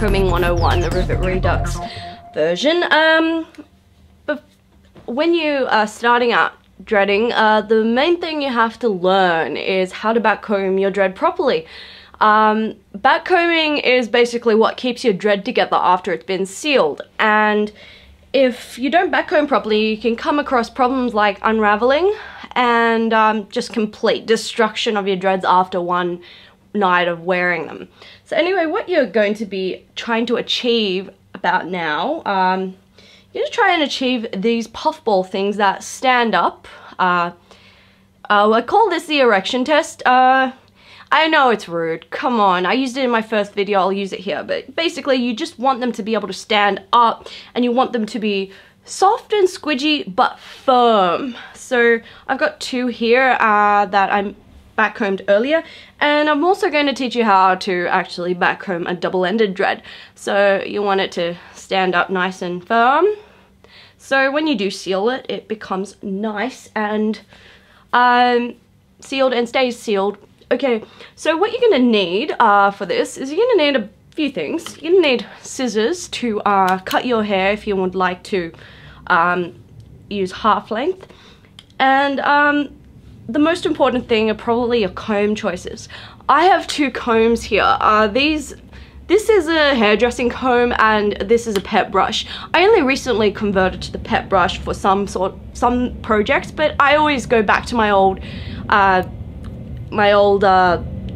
Backcombing 101, the Rivet Redux version. But when you are starting out dreading, the main thing you have to learn is how to backcomb your dread properly. Backcombing is basically what keeps your dread together after it's been sealed, and if you don't backcomb properly, you can come across problems like unraveling and just complete destruction of your dreads after one night of wearing them. So anyway, what you're going to be trying to achieve about now, you're just trying to achieve these puffball things that stand up. I call this the erection test. I know it's rude, come on, I used it in my first video, I'll use it here, but basically you just want them to be able to stand up and you want them to be soft and squidgy but firm. So I've got two here that I backcombed earlier, and I'm also going to teach you how to actually backcomb a double-ended dread. So you want it to stand up nice and firm, so when you do seal it, it becomes nice and sealed and stays sealed. Okay, so what you're going to need for this is you're going to need a few things. You're going to need scissors to cut your hair if you would like to use half length. And the most important thing are probably your comb choices. I have two combs here. This is a hairdressing comb and this is a pet brush. I only recently converted to the pet brush for some projects, but I always go back to my old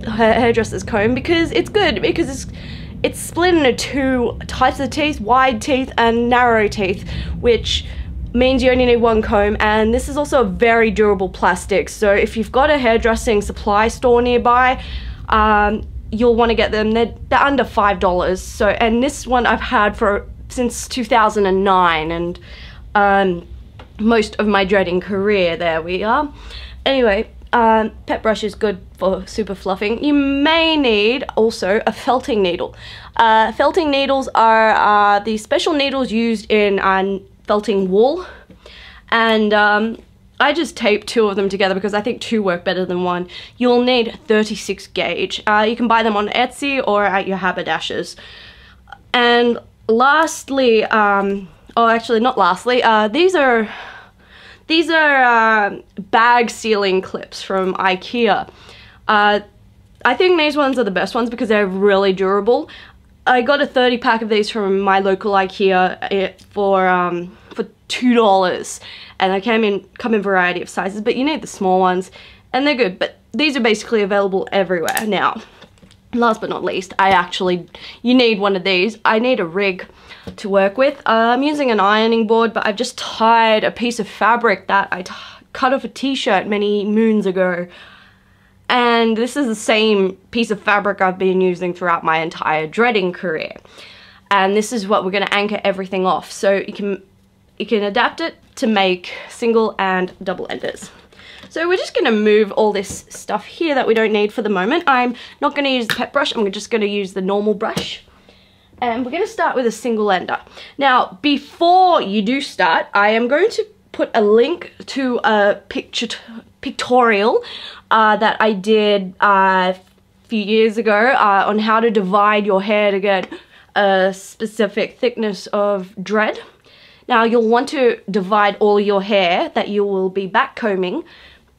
hairdresser's comb because it's good, because it's split into two types of teeth, wide teeth and narrow teeth, which means you only need one comb. And this is also a very durable plastic, so if you've got a hairdressing supply store nearby, you'll want to get them. They're under $5. So, and this one I've had since 2009 and most of my dreading career. There we are. Anyway, pet brush is good for super fluffing. You may need also a felting needle. Felting needles are the special needles used in felting wool, and I just tape two of them together because I think two work better than one. You'll need 36 gauge. You can buy them on Etsy or at your haberdashers. And lastly, oh actually not lastly, these are bag sealing clips from IKEA. I think these ones are the best ones because they're really durable. I got a 30 pack of these from my local IKEA for $2, and they come in variety of sizes, but you need the small ones and they're good. But these are basically available everywhere now. Last but not least, you need one of these. I need a rig to work with. I'm using an ironing board, but I've just tied a piece of fabric that I cut off a t-shirt many moons ago. And this is the same piece of fabric I've been using throughout my entire dreading career. And this is what we're going to anchor everything off. So you can adapt it to make single and double enders. So we're just going to move all this stuff here that we don't need for the moment. I'm not going to use the pet brush, I'm just going to use the normal brush. And we're going to start with a single ender. Now, before you do start, I am going to put a link to a pictorial that I did a few years ago on how to divide your hair to get a specific thickness of dread. Now, you'll want to divide all your hair that you will be backcombing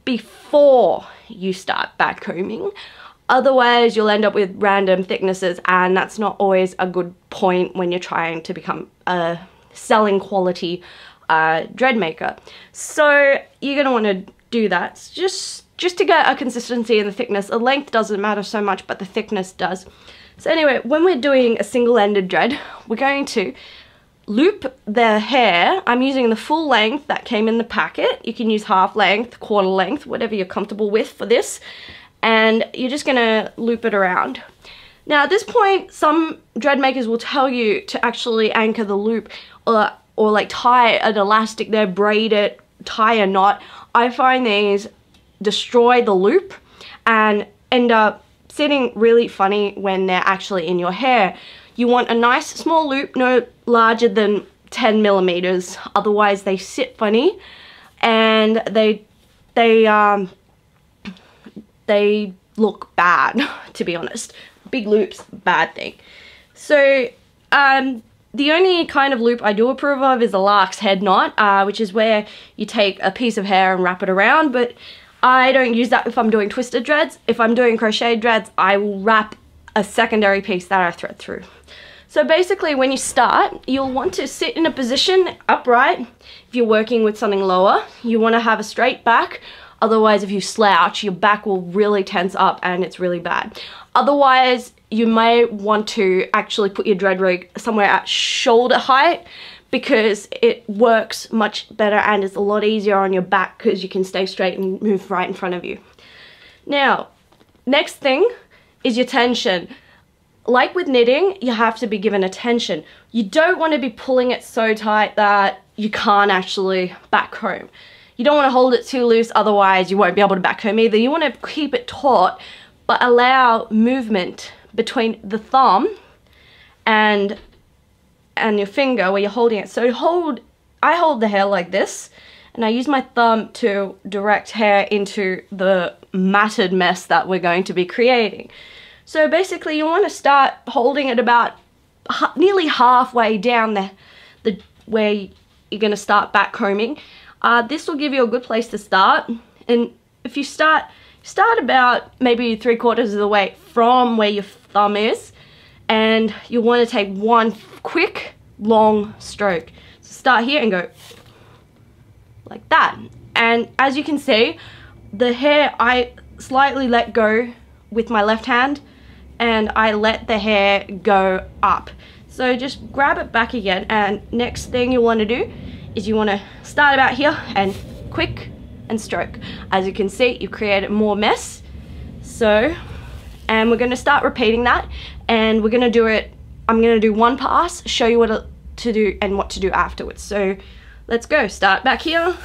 before you start backcombing. Otherwise, you'll end up with random thicknesses, and that's not always a good point when you're trying to become a selling quality dread maker. So you're going to want to do that just to get a consistency in the thickness. The length doesn't matter so much, but the thickness does. So anyway, when we're doing a single-ended dread, we're going to loop the hair. I'm using the full length that came in the packet. You can use half length, quarter length, whatever you're comfortable with for this. And you're just gonna loop it around. Now at this point, some dread makers will tell you to actually anchor the loop or like tie an elastic there, braid it, tie a knot. I find these destroy the loop and end up sitting really funny when they're actually in your hair. You want a nice small loop, no larger than 10 millimeters, otherwise they sit funny and they look bad, to be honest. Big loops, bad thing. So The only kind of loop I do approve of is the lark's head knot, which is where you take a piece of hair and wrap it around, but I don't use that if I'm doing twisted dreads. If I'm doing crocheted dreads, I will wrap a secondary piece that I thread through. So basically when you start, you'll want to sit in a position upright. If you're working with something lower, you want to have a straight back. Otherwise, if you slouch, your back will really tense up and it's really bad. Otherwise, you may want to actually put your dread rig somewhere at shoulder height because it works much better and it's a lot easier on your back because you can stay straight and move right in front of you. Now, next thing is your tension. Like with knitting, you have to be given a tension. You don't want to be pulling it so tight that you can't actually backcomb. You don't want to hold it too loose, otherwise you won't be able to backcomb either. You want to keep it taut, but allow movement between the thumb and your finger where you're holding it. So I hold the hair like this, and I use my thumb to direct hair into the matted mess that we're going to be creating. So basically you want to start holding it about nearly halfway down the where you're going to start backcombing. This will give you a good place to start, and if you start about maybe 3/4 of the way from where your thumb is, and you want to take one quick long stroke. So start here and go like that, and as you can see, the hair I slightly let go with my left hand and I let the hair go up. So just grab it back again, and next thing you want to do is you want to start about here and quick and stroke. As you can see, you've created more mess. So, and we're going to start repeating that, and we're going to do it, I'm going to do one pass, show you what to do and what to do afterwards. So let's go. Start back here,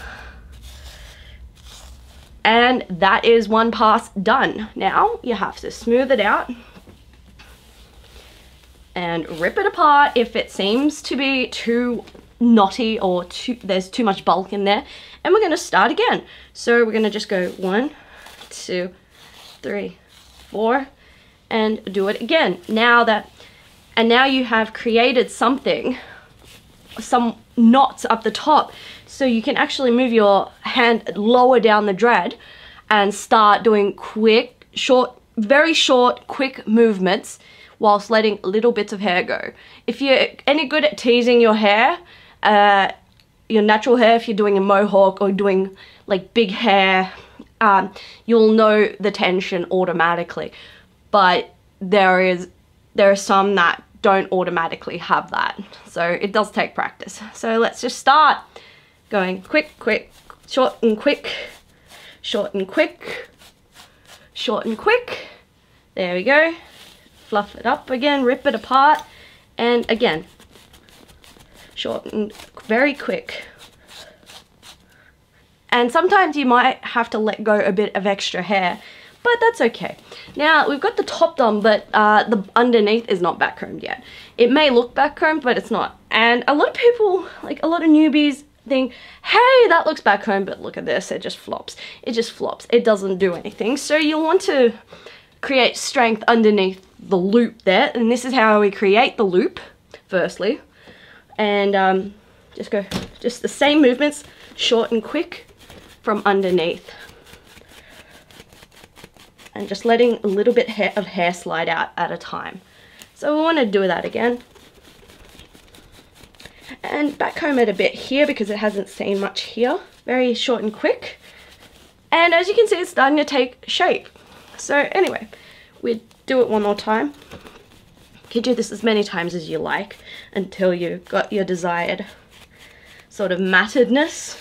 and that is one pass done. Now you have to smooth it out and rip it apart if it seems to be too knotty or there's too much bulk in there, and we're going to start again. So we're going to just go 1, 2, 3, 4 and do it again. Now you have created something, some knots up the top, so you can actually move your hand lower down the dread and start doing quick, short, very short, quick movements whilst letting little bits of hair go. If you're any good at teasing your hair, your natural hair, if you're doing a mohawk or doing like big hair, you'll know the tension automatically. But there are some that don't automatically have that, so it does take practice. So let's just start going quick, quick, short and quick, short and quick, short and quick. There we go. Fluff it up again, rip it apart, and again, short and very quick. And sometimes you might have to let go a bit of extra hair, but that's okay. Now we've got the top done, but the underneath is not backcombed yet. It may look backcombed, but it's not. And a lot of people, like a lot of newbies, think, hey, that looks backcombed, but look at this, it just flops. It just flops. It doesn't do anything. So you'll want to create strength underneath the loop there, and this is how we create the loop firstly. And just the same movements, short and quick from underneath, and just letting a little bit of hair slide out at a time. So we want to do that again, and backcomb it a bit here because it hasn't seen much here. Very short and quick, and as you can see, it's starting to take shape. So anyway, we do it one more time. You can do this as many times as you like until you've got your desired sort of mattedness.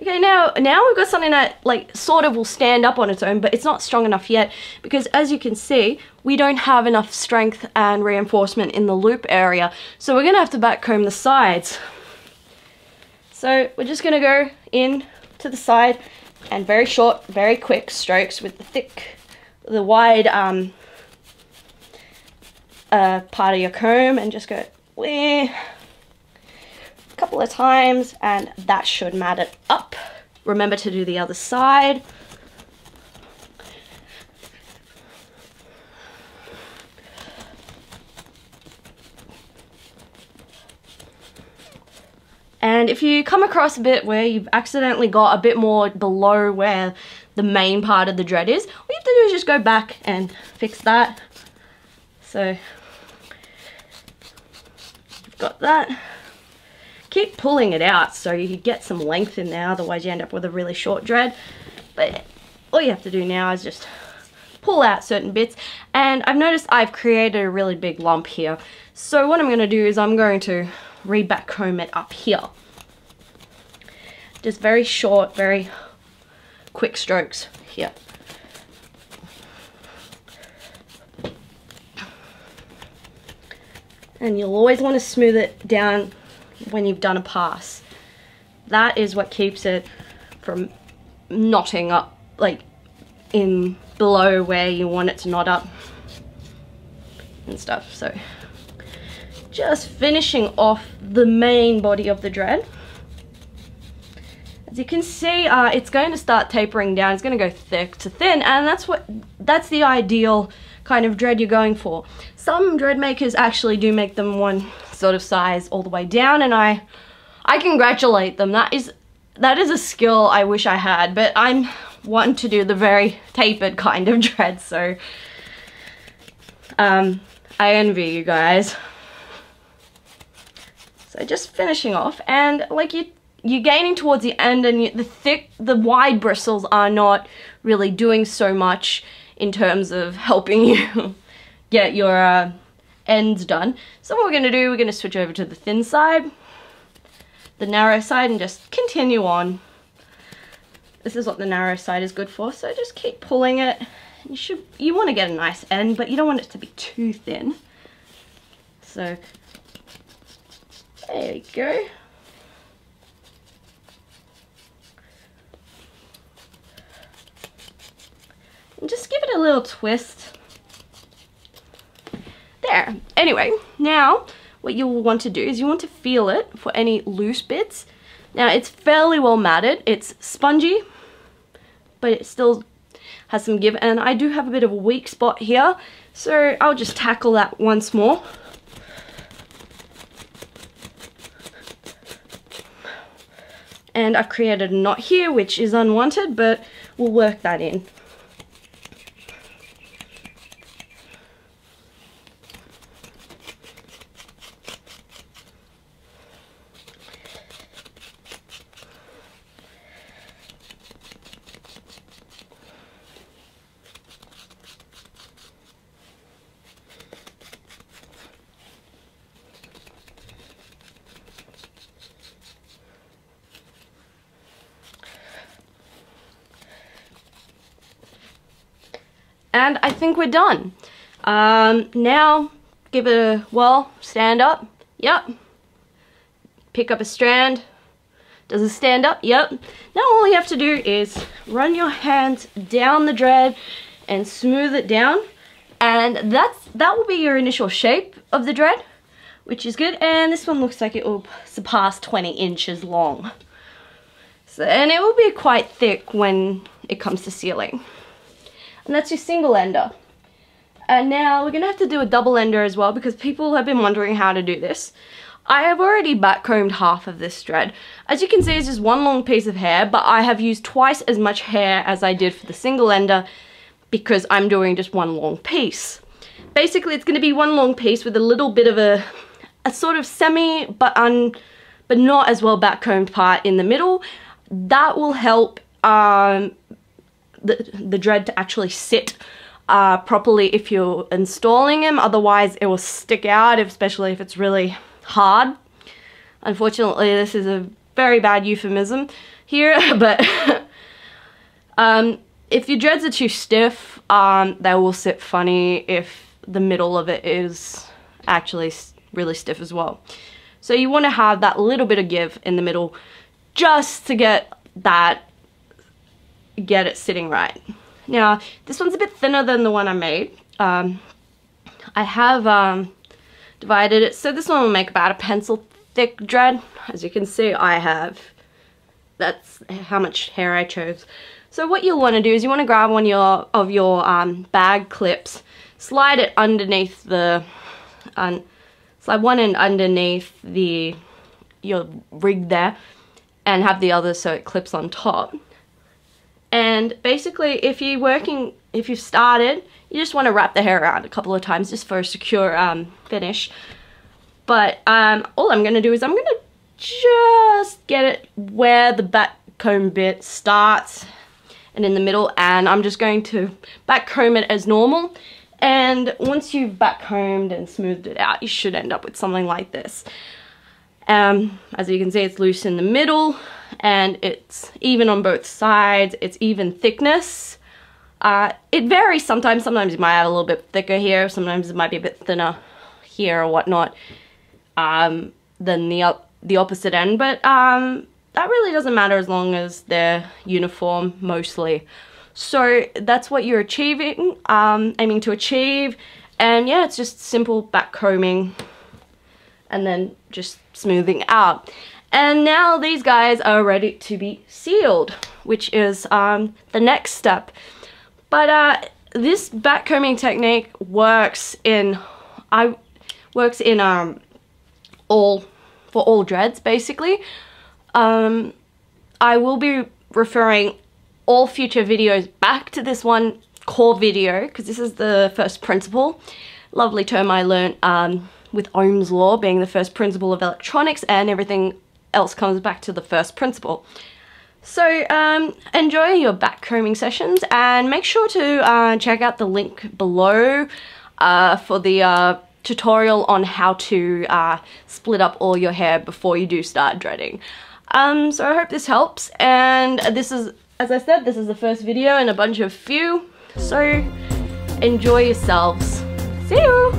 Okay, now we've got something that like sort of will stand up on its own, but it's not strong enough yet because, as you can see, we don't have enough strength and reinforcement in the loop area. So we're gonna have to backcomb the sides. So we're just gonna go in to the side and very short, very quick strokes with the wide part of your comb, and just go a couple of times, and that should mat it up. Remember to do the other side. And if you come across a bit where you've accidentally got a bit more below where the main part of the dread is, all you have to do is just go back and fix that. So you've got that. Keep pulling it out so you get some length in there, otherwise you end up with a really short dread. But all you have to do now is just pull out certain bits, and I've noticed I've created a really big lump here. So what I'm going to do is I'm going to re-backcomb it up here. Just very short, very quick strokes here. And you'll always want to smooth it down when you've done a pass. That is what keeps it from knotting up, like in below where you want it to knot up and stuff. So just finishing off the main body of the dread. As you can see, it's going to start tapering down. It's going to go thick to thin, and that's the ideal kind of dread you're going for. Some dread makers actually do make them one sort of size all the way down, and I congratulate them. That is a skill I wish I had, but I'm one to do the very tapered kind of dread, so I envy you guys. So just finishing off, and like you're gaining towards the end, and the wide bristles are not really doing so much in terms of helping you get your ends done. So what we're going to do, we're going to switch over to the thin side, the narrow side, and just continue on. This is what the narrow side is good for, so just keep pulling it. You want to get a nice end, but you don't want it to be too thin. So there you go. And just give it a little twist. There. Anyway, now what you'll want to do is you want to feel it for any loose bits. Now it's fairly well matted. It's spongy, but it still has some give, and I do have a bit of a weak spot here, so I'll just tackle that once more. And I've created a knot here which is unwanted, but we'll work that in. And I think we're done. Now, give it a, well, stand up. Yep. Pick up a strand. Does it stand up? Yep. Now all you have to do is run your hands down the dread and smooth it down. And that will be your initial shape of the dread, which is good. And this one looks like it will surpass 20 inches long. So, and it will be quite thick when it comes to sealing. And that's your single ender. And now we're going to have to do a double ender as well, because people have been wondering how to do this. I have already backcombed half of this thread. As you can see, it's just one long piece of hair, but I have used twice as much hair as I did for the single ender because I'm doing just one long piece. Basically, it's going to be one long piece with a little bit of a sort of semi, but not as well backcombed part in the middle. That will help the dread to actually sit properly if you're installing him. Otherwise it will stick out, especially if it's really hard. Unfortunately, this is a very bad euphemism here, but if your dreads are too stiff, they will sit funny if the middle of it is actually really stiff as well. So you want to have that little bit of give in the middle just to get it sitting right. Now this one's a bit thinner than the one I made. I have divided it, so this one will make about a pencil thick dread. As you can see, that's how much hair I chose. So what you'll want to do is you want to grab one of your bag clips, slide it underneath slide one end underneath the your rig there and have the other so it clips on top. And basically, if you've started, you just want to wrap the hair around a couple of times just for a secure finish. But all I'm going to do is I'm going to just get it where the back comb bit starts and in the middle, and I'm just going to back comb it as normal. And once you've back combed and smoothed it out, you should end up with something like this. As you can see, it's loose in the middle and it's even on both sides. It's even thickness. It varies sometimes. Sometimes you might have a little bit thicker here. Sometimes it might be a bit thinner here or whatnot than the opposite end. But that really doesn't matter as long as they're uniform mostly. So that's what you're aiming to achieve. And yeah, it's just simple back combing and then just smoothing out. And now these guys are ready to be sealed, which is the next step. But this back combing technique works in all dreads basically. I will be referring all future videos back to this one core video because this is the first principle. Lovely term I learned with Ohm's law being the first principle of electronics, and everything else comes back to the first principle. So enjoy your back combing sessions, and make sure to check out the link below for the tutorial on how to split up all your hair before you do start dreading. So I hope this helps, and this is, as I said, this is the first video in a bunch of few, so enjoy yourselves. See you!